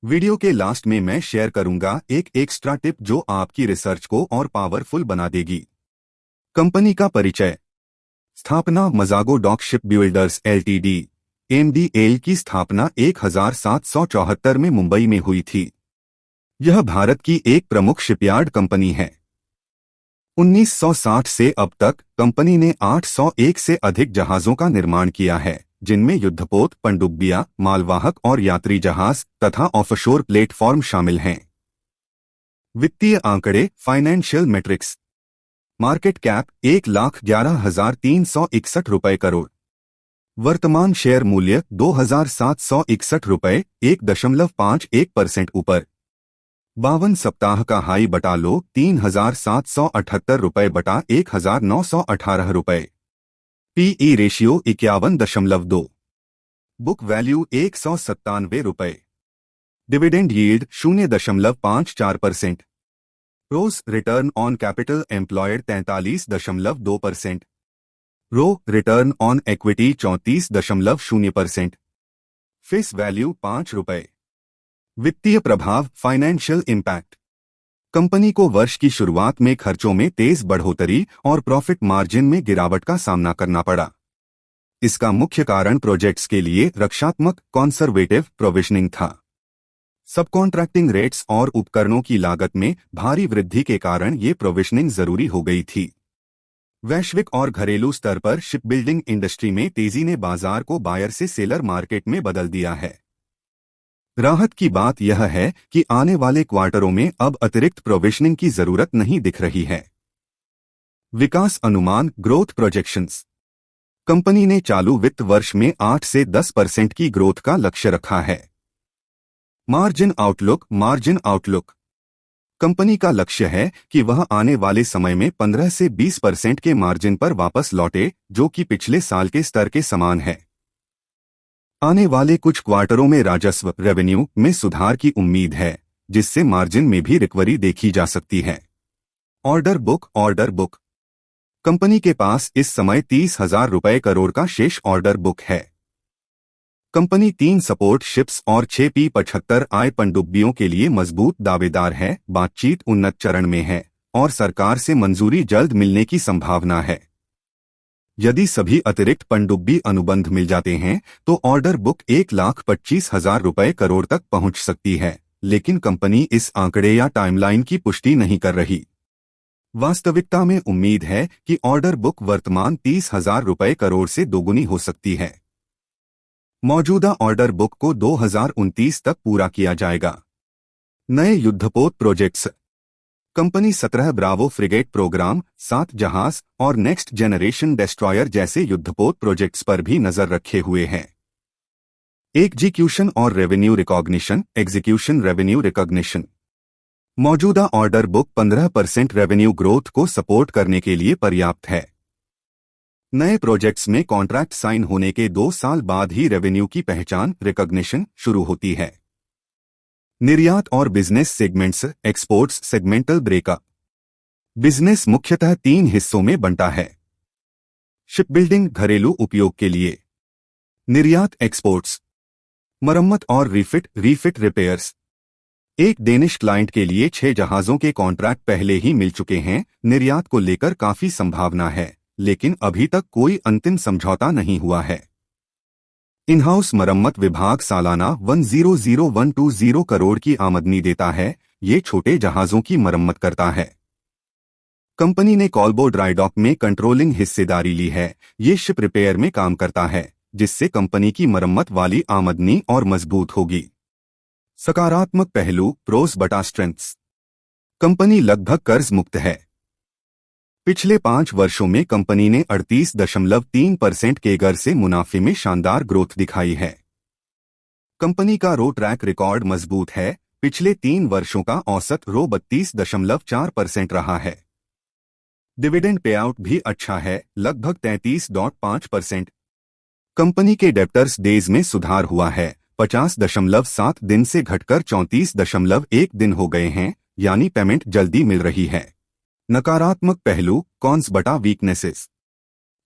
Video के last में मैं शेयर करूंगा एक एक्स्ट्रा टिप जो आपकी रिसर्च को और पावरफुल बना देगी। कंपनी का परिचय। स्थापना Mazagon dock shipbuilders LTD MDL की स्थापना 1774 में मुंबई में हुई थी। यह भारत की एक प्रमुख शिपयार्ड कंपनी है। 1960 से अब तक कंपनी ने 801 से अधिक जहाजों का निर्माण किया है, जिनमें युद्धपोत, पनडुब्बियां, मालवाहक और यात्री जहाज तथा ऑफशोर प्लेटफॉर्म शामिल हैं। वित्तीय आंकड़े, फाइनेंशियल मैट्रिक्स। मार्केट कैप 1,11,361 रुपए करोड़। वर्तमान शेयर मूल्य 2,761 रुपए, 1.51% ऊपर। 52 सप्ताह का हाई बटा लो 3,778 रुपए बटा 1,918 रुपए। PE ratio 51.2। बुक वैल्यू 197 रुपए। Dividend yield 0.54%। Gross return on capital employed 43.2%। ROE return on equity 34.0%। Face value 5 रुपए। वित्तीय प्रभाव, फाइनेंशियल इम्पैक्ट। कंपनी को वर्ष की शुरुआत में खर्चों में तेज बढ़ोतरी और प्रॉफिट मार्जिन में गिरावट का सामना करना पड़ा। इसका मुख्य कारण प्रोजेक्ट्स के लिए रक्षात्मक कॉन्सर्वेटिव प्रोविजनिंग था। सबकॉन्ट्रैक्टिंग रेट्स और उपकरणों की लागत में भारी वृद्धि के कारण ये प्रोविजनिंग जरूरी हो गई थी। वैश्विक और घरेलू स्तर पर शिपबिल्डिंग इंडस्ट्री में तेजी ने बाजार को बायर से सेलर मार्केट में बदल दिया है। राहत की बात यह है कि आने वाले क्वार्टरों में अब अतिरिक्त प्रोविजनिंग की जरूरत नहीं दिख रही है। विकास अनुमान, ग्रोथ प्रोजेक्शंस। कंपनी ने चालू वित्त वर्ष में 8 से 10% की ग्रोथ का लक्ष्य रखा है। Margin outlook. कंपनी का लक्ष्य है कि वह आने वाले समय में 15 से 20% के मार्जिन पर वापस लौटे, जो कि पिछले साल के स्तर के समान है। आने वाले कुछ क्वार्टरों में राजस्व रेवेन्यू में सुधार की उम्मीद है, जिससे मार्जिन में भी रिकवरी देखी जा सकती है। Order book. कंपनी के पास इस समय 30,000 रुपए करोड़ का शेष ऑर्डर बुक है। कंपनी 3 सपोर्ट शिप्स और 6 P-75 आई पनडुब्बियों के लिए मजबूत दावेदार है। बातचीत उन्नत चरण में है और सरकार से मंजूरी जल्द मिलने की संभावना है। यदि सभी अतिरिक्त पनडुब्बी अनुबंध मिल जाते हैं तो ऑर्डर बुक 1,25,000 रुपए करोड़ तक पहुंच सकती है, लेकिन कंपनी इस आंकड़े या टाइमलाइन की पुष्टि नहीं कर रही। वास्तविकता में उम्मीद है कि ऑर्डर बुक वर्तमान 30,000 रुपए करोड़ से दोगुनी हो सकती है। मौजूदा ऑर्डर बुक को 2029 तक पूरा किया जाएगा। नए युद्धपोत projects. Company 17 bravo frigate programme, 7 जहाज और नेक्स्ट जेनरेशन डेस्ट्रॉयर जैसे युद्धपोत प्रोजेक्ट्स पर भी नजर रखे हुए हैं। Execution revenue recognition. मौजूदा ऑर्डर बुक 15% रेवेन्यू ग्रोथ को सपोर्ट करने के लिए पर्याप्त है। नए प्रोजेक्ट्स में कॉन्ट्रैक्ट साइन होने के 2 साल बाद ही रेवेन्यू की पहचान रिकॉग्निशन शुरू होती है। निर्यात और business segments, exports segmental breakup. Business मुख्यतः 3 हिस्सों में बंटा है। शिपबिल्डिंग घरेलू उपयोग के लिए। निर्यात एक्सपोर्ट्स। मरम्मत और रीफिट रिपेयर्स। एक डेनिश क्लाइंट के लिए 6 जहाजों के कॉन्ट्रैक्ट पहले ही मिल चुके हैं। निर्यात को लेकर काफी संभावना है, लेकिन अभी तक कोई अंतिम समझौता नहीं हुआ है। इन-हाउस मरम्मत विभाग सालाना 100,120 करोड़ की आमदनी देता है। ये छोटे जहाजों की मरम्मत करता है। कंपनी ने कॉलबो ड्राई डॉक में कंट्रोलिंग हिस्सेदारी ली है। ये शिप रिपेयर में काम करता है, जिससे कंपनी की मरम्मत वाली आमदनी और मजबूत होगी। सकारात्मक पहलू, प्रोस बटा स्ट्रेंथ्स। कंपनी लगभग कर्ज मुक्त है। पिछले 5 वर्षों में कंपनी ने 38.3% के दर से मुनाफे में शानदार ग्रोथ दिखाई है। कंपनी का रो ट्रैक रिकॉर्ड मजबूत है। पिछले 3 वर्षों का औसत रो 32.4% रहा है। डिविडेंड पेआउट भी अच्छा है, लगभग 33.5%। कंपनी के डेब्टर्स डेज में सुधार हुआ है, 50.7 दिन से घटकर 34.1 दिन हो गए हैं, यानी पेमेंट जल्दी मिल रही है। नकारात्मक पहलू, कॉन्स बटा वीकनेसेस।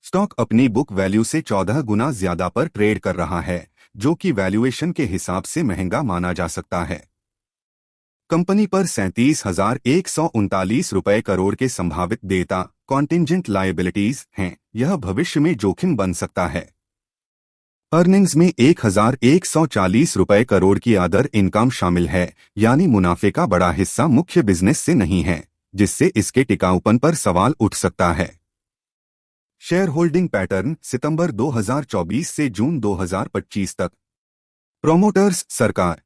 स्टॉक अपनी बुक वैल्यू से 14 गुना ज्यादा पर ट्रेड कर रहा है, जो कि वैल्यूएशन के हिसाब से महंगा माना जा सकता है। कंपनी पर 37,139 रुपए करोड़ के संभावित देयता कॉन्टिंजेंट लायबिलिटीज हैं। यह भविष्य में जोखिम बन सकता है। अर्निंग्स में 1,140 रुपए करोड़ की अदर इनकम शामिल है, यानी मुनाफे का बड़ा हिस्सा मुख्य बिजनेस से नहीं है, जिससे इसके टिकाऊपन पर सवाल उठ सकता है। शेयर होल्डिंग पैटर्न सितंबर 2024 से जून 2025 तक। प्रोमोटर्स सरकार।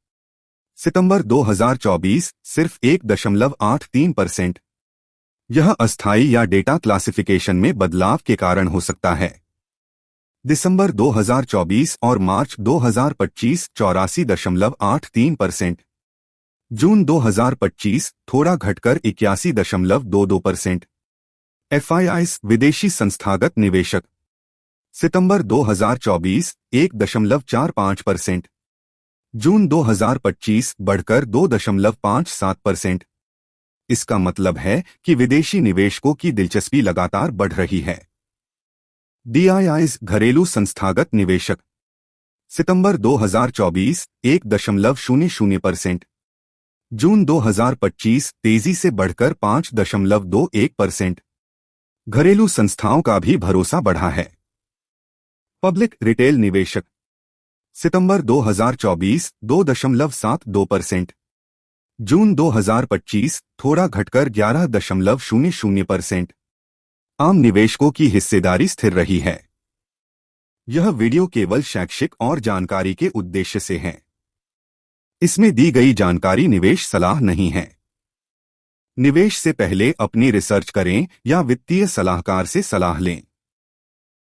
सितंबर 2024 सिर्फ 1.83%। यह अस्थायी या डेटा क्लासिफिकेशन में बदलाव के कारण हो सकता है। दिसंबर 2024 और मार्च 2025 84.83%। जून 2025 थोड़ा घटकर 81.22%। एफआईआईज विदेशी संस्थागत निवेशक। सितंबर 2024 1.45%। जून 2025 बढ़कर 2.57%। इसका मतलब है कि विदेशी निवेशकों की दिलचस्पी लगातार बढ़ रही है। डीआईआईज घरेलू संस्थागत निवेशक। सितंबर 2024 1.00%। जून 2025 तेजी से बढ़कर 5.21%। घरेलू संस्थाओं का भी भरोसा बढ़ा है। पब्लिक रिटेल निवेशक। सितंबर 2024 2.72%। जून 2025 थोड़ा घटकर 11.00%। आम निवेशकों की हिस्सेदारी स्थिर रही है। यह वीडियो केवल शैक्षिक और जानकारी के उद्देश्य से है। इसमें दी गई जानकारी निवेश सलाह नहीं है। निवेश से पहले अपनी रिसर्च करें या वित्तीय सलाहकार से सलाह लें।